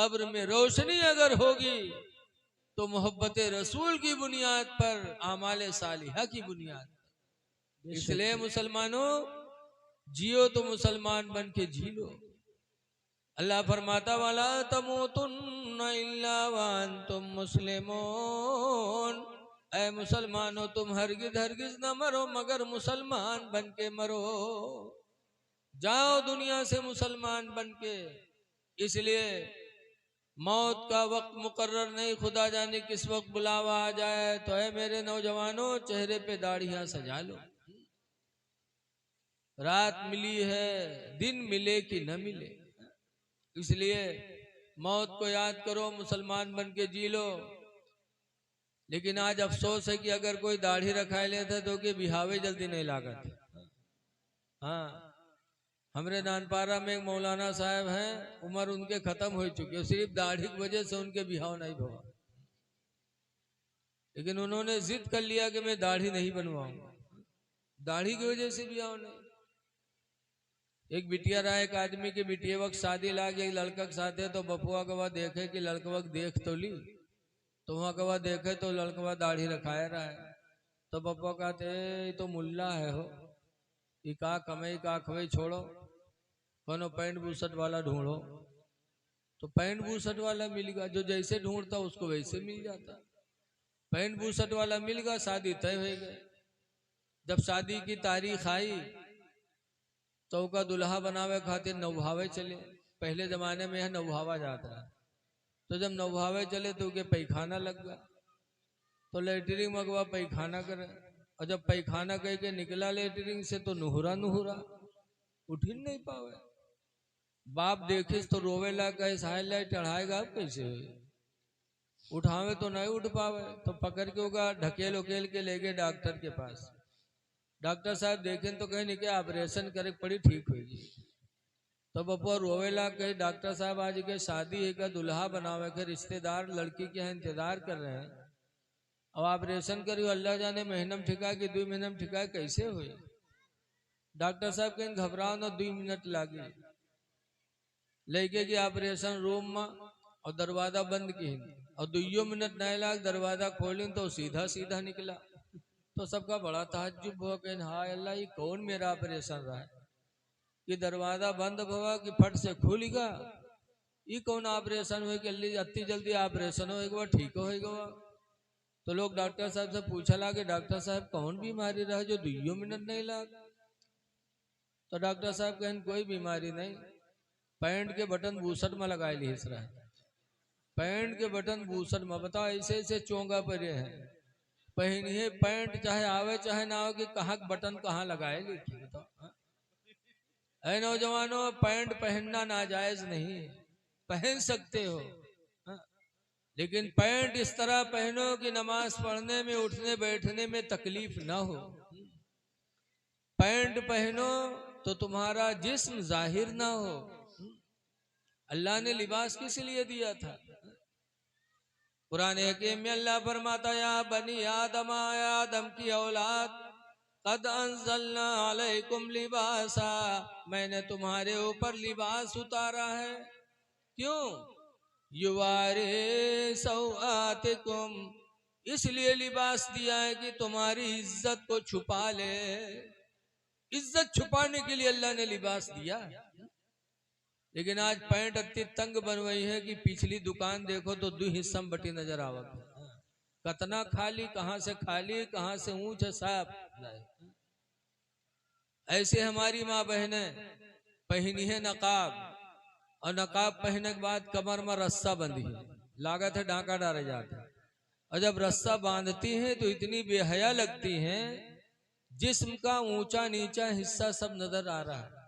कब्र में रोशनी अगर होगी तो मोहब्बत रसूल की बुनियाद पर, आमाले सालिहा की बुनियाद पर। इसलिए मुसलमानों, जियो तो मुसलमान बन के जी लो। अल्लाह फरमाता वाला तमूतुन्ना इल्ला व अंतुम मुस्लिमून, ऐ मुसलमानों तुम हरगिज हरगिज न मरो मगर मुसलमान बन के मरो। जाओ दुनिया से मुसलमान बन के। इसलिए मौत का वक्त मुकर्रर नहीं, खुदा जाने किस वक्त बुलावा आ जाए। तो है मेरे नौजवानों, चेहरे पे दाढ़ियां सजा लो। रात मिली है, दिन मिले कि न मिले, इसलिए मौत को याद करो, मुसलमान बन के जी लो। लेकिन आज अफसोस है कि अगर कोई दाढ़ी रखाए लेते तो कि बिहावे जल्दी नहीं लागत। हाँ, हमारे नानपारा में एक मौलाना साहब हैं, उम्र उनके खत्म हो चुकी है, सिर्फ दाढ़ी की वजह से उनके बिहाव नहीं हुआ। लेकिन उन्होंने जिद कर लिया कि मैं दाढ़ी नहीं बनवाऊंगा, दाढ़ी की वजह से बिहाव नहीं। एक बिटिया रहा, एक आदमी के बिटिया वक्त शादी लागे, एक लड़का के साथ है, तो बपुआ कवा देखे कि लड़का वक्त देख तो ली, तो वहां कवा देखे तो लड़का दाढ़ी रखाया रहा है। तो बपुआ कहते तो मुल्ला है हो, ये का कमाई का खवाई छोड़ो, कोनो पैंट बूसट वाला ढूंढो। तो पैंट बूसट वाला मिलेगा, जो जैसे ढूंढता उसको वैसे मिल जाता। पैंट बूसट वाला मिल गया, शादी तय हो गई। जब शादी की तारीख आई तो का दुल्हा बनावे खातिर नौभावे चले। पहले जमाने में है नौभावा जाता है, तो जब नौभावे चले तो उनके पैखाना लग गया, तो लेटरिंग मगवा पैखाना करे, और जब पैखाना कह के निकला लेटरिंग से तो नुहरा नुहरा, उठ ही नहीं पावे। बाप देखे तो रोवे ला, कहे साहिल ला चढ़ाएगा अब कैसे उठावे, तो नहीं उठ पावे। तो पकड़ के होगा ढकेल उकेल के ले गए डॉक्टर के पास। डॉक्टर साहब देखें तो कहीं नहीं कि ऑपरेशन करे पड़ी ठीक होगी। तो बपुआ रोवेला, कहे डॉक्टर साहब आज के शादी है का दुल्हा बनावे के रिश्तेदार लड़की के यहाँ इंतजार कर रहे हैं, अब ऑपरेशन करियो अल्लाह जाने महीना में ठिका कि 2 महीना में ठिका कैसे हुई। डॉक्टर साहब कहीं घबराओ ना, 2 मिनट लागे लेके कि ऑपरेशन रूम में, और दरवाजा बंद की, और 2 मिनट नहीं लाग दरवाजा खोली तो सीधा सीधा निकला। तो सबका बड़ा ताज्जुब हुआ कि हाय अल्लाह, ये कौन मेरा ऑपरेशन रहा है कि दरवाजा बंद हुआ कि फट से खुल गया, ये कौन ऑपरेशन हुआ कि अति जल्दी ऑपरेशन हो एक बार ठीक होगा। तो लोग डॉक्टर साहब से पूछा ला कि डॉक्टर साहब कौन बीमारी रहा जो 2 मिनट नहीं लाग। तो डॉक्टर साहब कहें कोई बीमारी नहीं, पैंट के बटन बूसट में लगाए ली रहा है, पैंट के बटन बूसट में। बताओ ऐसे ऐसे चोंगा पर है, पहनिए पैंट चाहे आवे चाहे ना हो, कि कहाँ बटन कहाँ लगाए ली। बताओ ऐ नौजवानों, पैंट पहनना नाजायज नहीं, पहन सकते हो, लेकिन पैंट इस तरह पहनो कि नमाज पढ़ने में उठने बैठने में तकलीफ ना हो। पैंट पहनो तो तुम्हारा जिस्म जाहिर ना हो। अल्लाह ने लिबास किस लिए दिया था? कुरान हकीम में अल्लाह फरमाता, या बनी आदम, आदम की औलाद, कद अंज़लना अलैकुम लिबासा, मैंने तुम्हारे ऊपर लिबास उतारा है। क्यों? युवारे सौआतिकुम, इसलिए लिबास दिया है कि तुम्हारी इज्जत को छुपा ले। इज्जत छुपाने के लिए अल्लाह ने लिबास दिया। लेकिन आज पैंट इतनी तंग बनवाई है कि पिछली दुकान देखो तो 2 हिस्सा में बटी नजर आवत है। कतना खाली, कहां से खाली, कहां से ऊंच साफ। ऐसे हमारी माँ बहने पहनी है नकाब, और नकाब पहनने के बाद कमर में रस्सा बंधी है, लागत है ढाका डाले जाते हैं। और जब रस्सा बांधती हैं तो इतनी बेहया लगती हैं, जिस्म का ऊंचा नीचा हिस्सा सब नजर आ रहा है।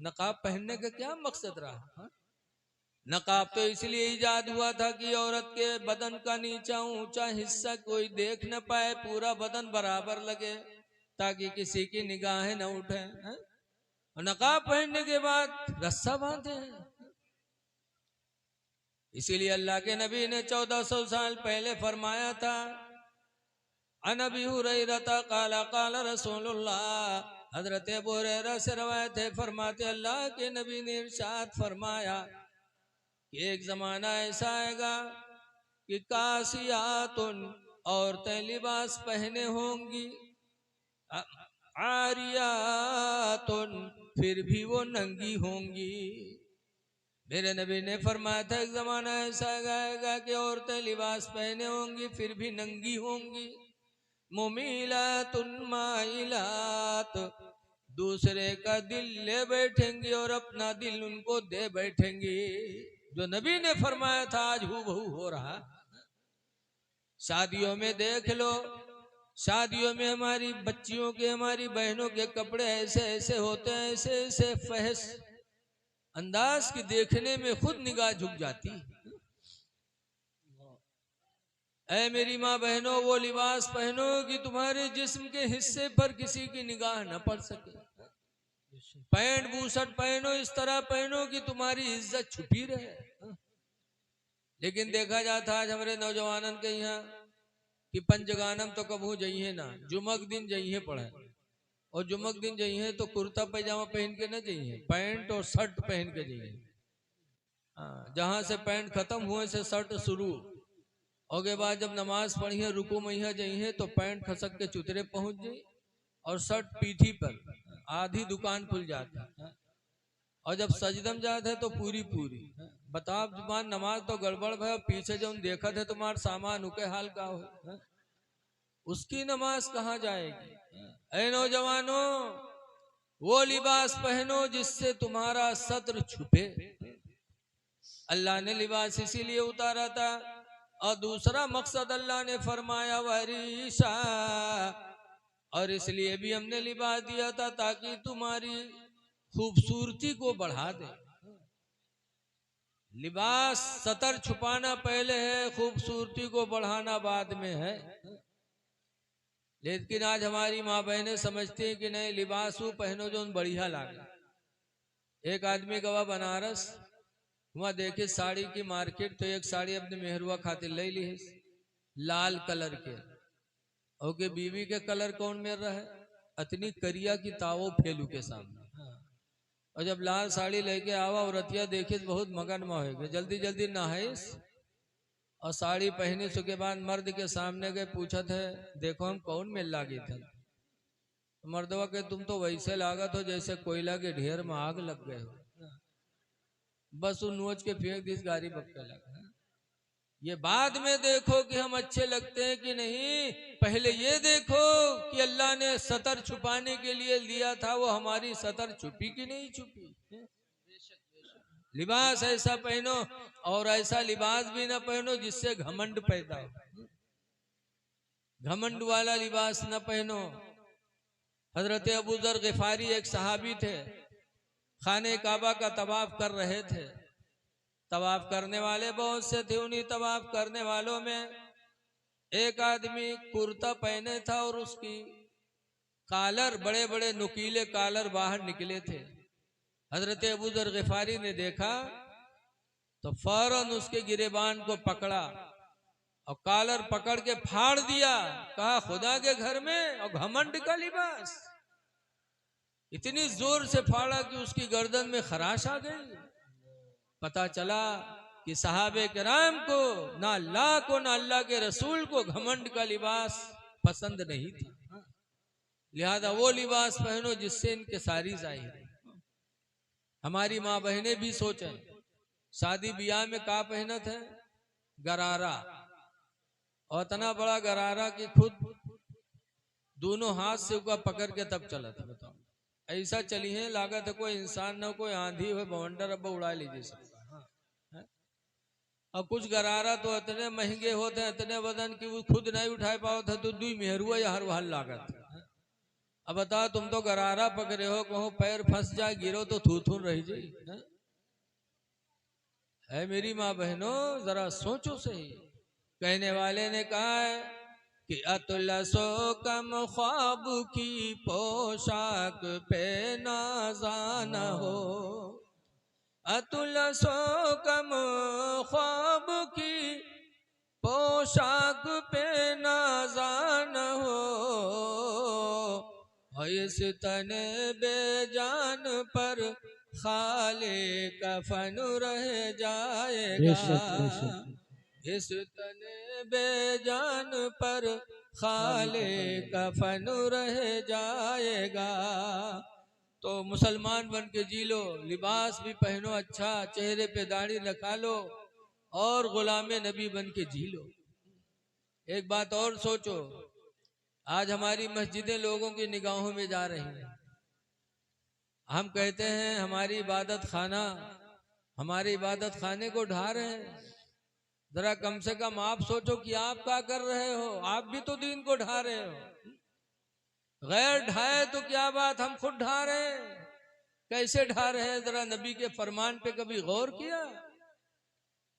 नकाब पहनने का क्या मकसद रहा? नकाब तो इसलिए इजाद हुआ था कि औरत के बदन का नीचा ऊंचा हिस्सा कोई देख न पाए, पूरा बदन बराबर लगे, ताकि किसी की निगाहें न उठे। नकाब पहनने के बाद रस्सा बांधे हैं। इसीलिए अल्लाह के नबी ने 1400 साल पहले फरमाया था, अनबी हुरैरा काला काला रसूलुल्लाह, हजरत अबू हुरैरा से रवायत है, फरमाते अल्लाह के नबी ने इरशाद फरमाया, कि एक जमाना ऐसा आएगा कि कासियातुन औरतें लिबास पहने होंगी, आरियातुन फिर भी वो नंगी होंगी। मेरे नबी ने फरमाया था एक जमाना ऐसा आएगा कि औरतें लिबास पहने होंगी फिर भी नंगी होंगी। मुमीलातुन माइलात, दूसरे का दिल ले बैठेंगी और अपना दिल उनको दे बैठेंगी। जो नबी ने फरमाया था आज हूबहू हो रहा। शादियों में देख लो, शादियों में हमारी बच्चियों के, हमारी बहनों के कपड़े ऐसे ऐसे होते हैं, ऐसे ऐसे फहश अंदाज की देखने में खुद निगाह झुक जाती। ऐ मेरी माँ बहनों, वो लिबास पहनो कि तुम्हारे जिस्म के हिस्से पर किसी की निगाह न पड़ सके। पैंट बूशर्ट पहनो, इस तरह पहनो कि तुम्हारी इज्जत छुपी रहे। लेकिन देखा जाता आज हमारे नौजवानन के यहाँ कि पंचगानम तो कबू जाइए ना, जुमक दिन जाइए पढ़े, और जुमक दिन जाइए तो कुर्ता पैजामा पहन के न जाइए, पैंट और शर्ट पहन के जाइए। जहां से पैंट खत्म हुए से शर्ट शुरू, और के बाद जब नमाज पढ़िए रुकू मैया जाइए तो पैंट खसक के चुतरे पहुंच जाए और शर्ट पीठी पर, आधी दुकान खुल जाती। और जब सजदम जाते है तो पूरी पूरी। बताओ जुबान नमाज तो गड़बड़ है, पीछे जो देखा थे तुम्हारा सामान उके हाल का हो, उसकी नमाज कहाँ जाएगी। ऐ नौजवानों, वो लिबास पहनो जिससे तुम्हारा सत्र छुपे। अल्लाह ने लिबास इसीलिए उतारा था, और दूसरा मकसद अल्लाह ने फरमाया वरीशा, और इसलिए भी हमने लिबास दिया था ताकि तुम्हारी खूबसूरती को बढ़ा दे। लिबास सतर छुपाना पहले है, खूबसूरती को बढ़ाना बाद में है। लेकिन आज हमारी माँ बहनें समझती हैं कि नहीं, लिबास वो पहनो जो बढ़िया लागे। एक आदमी गवा बनारस, वहां देखे साड़ी की मार्केट, तो एक साड़ी अपने मेहरुआ खातिर ले ली है लाल कलर के। ओके, बीवी के कलर कौन मेर रहा है, अतनी करिया की तावो फेलू के सामने। और जब लाल साड़ी लेके आवा और रतिया देखे तो बहुत मगन में हो गए, जल्दी जल्दी नहाइस और साड़ी पहने के बाद मर्द के सामने गए, पूछा थे देखो हम कौन मिल लागे थे। मर्दवा के तुम तो वैसे लागत हो जैसे कोयला के ढेर में आग लग गए हो, बस उन नोच के फेंक दी गाड़ी बक्का लगा। ये बाद में देखो कि हम अच्छे लगते हैं कि नहीं, पहले ये देखो कि अल्लाह ने सतर छुपाने के लिए लिया था, वो हमारी सतर छुपी कि नहीं छुपी। लिबास ऐसा पहनो, और ऐसा लिबास भी ना पहनो जिससे घमंड पैदा हो। घमंड वाला लिबास न पहनो। हजरत अबू जर गिफारी एक सहाबी थे, खाने काबा का तवाफ कर रहे थे। तवाफ करने वाले बहुत से थे, उन्हीं तवाफ करने वालों में एक आदमी कुर्ता पहने था और उसकी कॉलर, बड़े बड़े नुकीले कॉलर बाहर निकले थे। हजरत अबू जर गिफारी ने देखा तो फौरन उसके गिरेबान को पकड़ा और कॉलर पकड़ के फाड़ दिया। कहा खुदा के घर में और घमंड का लिबास। इतनी जोर से फाड़ा कि उसकी गर्दन में खराश आ गई। पता चला कि सहाबे किराम को, ना अल्लाह को ना अल्लाह के रसूल को घमंड का लिबास पसंद नहीं था। लिहाजा वो लिबास पहनो जिससे इनके सारी जाहिर। हमारी माँ बहनें भी सोचें, शादी ब्याह में का पहनत है, गरारा, और इतना बड़ा गरारा कि खुद दोनों हाथ से उसका पकड़ के तब चला था। बताओ, ऐसा चली है लागत है कोई इंसान ना, कोई आंधी हो बवंडर अब उड़ा लीजिए सबका। और कुछ गरारा तो इतने महंगे होते हैं, इतने वजन की वो खुद नहीं उठा पाओ था, तो दुई मेहरुआ या हर वाल लागत। अब बताओ, तुम तो गरारा पकड़े हो, कहो पैर फंस जाए गिरो तो थू थू रह जाए। है मेरी माँ बहनों, जरा सोचो सही। कहने वाले ने कहा है कि अतुलसो कम ख्वाब की पोशाक पे नाज़ान हो, अतुलसो कम ख्वाब की पोशाक पे नाज़ान हो, इस तने बेजान पर खाले कफन रह जाएगा। बेशक बेशक इस तने बेजान पर खाले कफन रह जाएगा। तो मुसलमान बन के जी लो, लिबास भी पहनो अच्छा, चेहरे पे दाढ़ी रखा लो और गुलाम नबी बन के जी लो। एक बात और सोचो, आज हमारी मस्जिदें लोगों की निगाहों में जा रही हैं। हम कहते हैं हमारी इबादत खाना, हमारे इबादत खाने को ढा रहे हैं। जरा कम से कम आप सोचो कि आप क्या कर रहे हो, आप भी तो दीन को ढा रहे हो। गैर ढाए तो क्या बात, हम खुद ढा रहे हैं। कैसे ढा रहे हैं, जरा नबी के फरमान पे कभी गौर किया?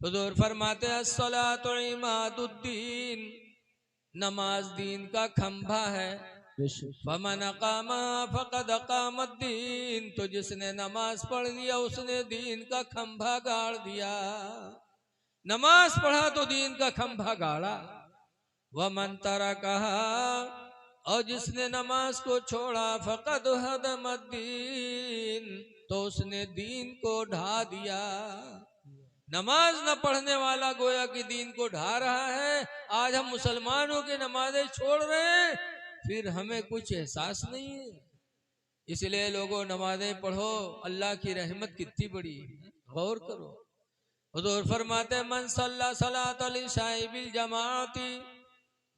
हुजूर फरमाते हैं अस्सलातु इमादुद्दीन, नमाज दीन का खंभा है। बेशक फमन अकामा फकद अकामद्दीन, तो जिसने नमाज पढ़ लिया उसने दीन का खंभा गाड़ दिया। नमाज पढ़ा तो दीन का खंभा गाड़ा। वमन तरकहा, और जिसने नमाज को छोड़ा फकद हदमद्दीन, तो उसने दीन को ढा दिया। नमाज न पढ़ने वाला गोया कि दीन को ढा रहा है। आज हम मुसलमानों की नमाजें छोड़ रहे हैं, फिर हमें कुछ एहसास नहीं है। इसलिए लोगों नमाजें पढ़ो, अल्लाह की रहमत कितनी बड़ी है, गौर करो। हुजूर फरमाते मन सल्ला सलातल इशाई बिल जमाती,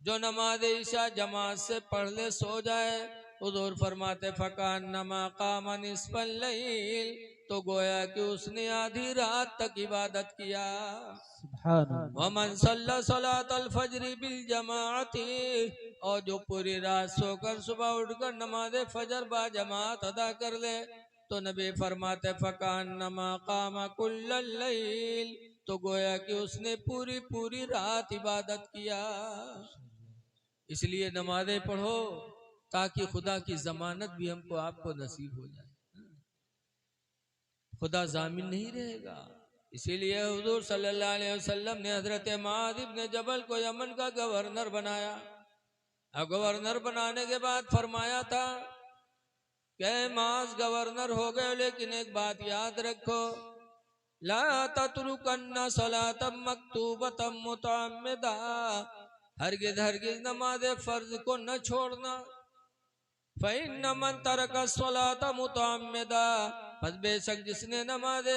जो नमाज ईशा जमात से पढ़ ले सो जाए, हुजूर फरमाते फकान नमा कामा निस्फल लैल, तो गोया कि उसने आधी रात तक इबादत किया। सुभान अल्लाह वमन सल्ला सलातल फजरी बिल जमाती, और जो पूरी रात सोकर सुबह उठकर नमाज फजर बा जमात अदा कर ले, तो नबी फरमाते फकान नमा कामा कुल्लल लैल, तो गोया कि उसने पूरी पूरी रात इबादत किया। इसलिए नमाजें पढ़ो ताकि खुदा की जमानत भी हमको आपको नसीब हो जाए। खुदा जामिन नहीं रहेगा। इसीलिए हुजूर सल्लल्लाहु अलैहि वसल्लम ने हजरत मुआज़ इब्न जबल को यमन का गवर्नर बनाया। अब गवर्नर बनाने के बाद फरमाया था कि मुआज़ गवर्नर हो गए, लेकिन एक बात याद रखो, ला ततरुकन्ना सलातम मक्तूबतम मुतअम्मिदा, हरगिज हरगिज नमाज फर्ज को न छोड़ना। फ़इन्न मन तरक सलात मुतअम्मिदा, बस बेशक जिसने नमाज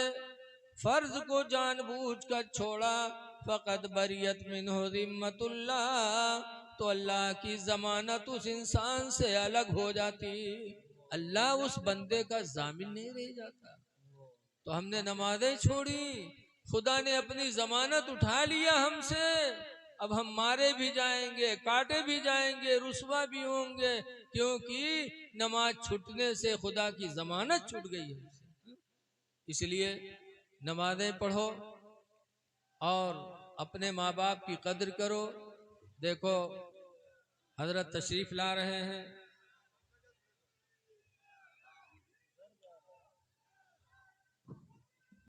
फर्ज को जानबूझकर छोड़ा, फ़क़द बरियत मिन्हु ज़िम्मतुल्लाह, तो अल्लाह की जमानत उस इंसान से अलग हो जाती। अल्लाह उस बंदे का जामिन नहीं रह जाता। तो हमने नमाजें छोड़ी, खुदा ने अपनी जमानत उठा लिया हमसे। अब हम मारे भी जाएंगे, काटे भी जाएंगे, रुसवा भी होंगे, क्योंकि नमाज छूटने से खुदा की जमानत छूट गई है। इसलिए नमाजें पढ़ो और अपने माँ बाप की कद्र करो। देखो हजरत तशरीफ ला रहे हैं,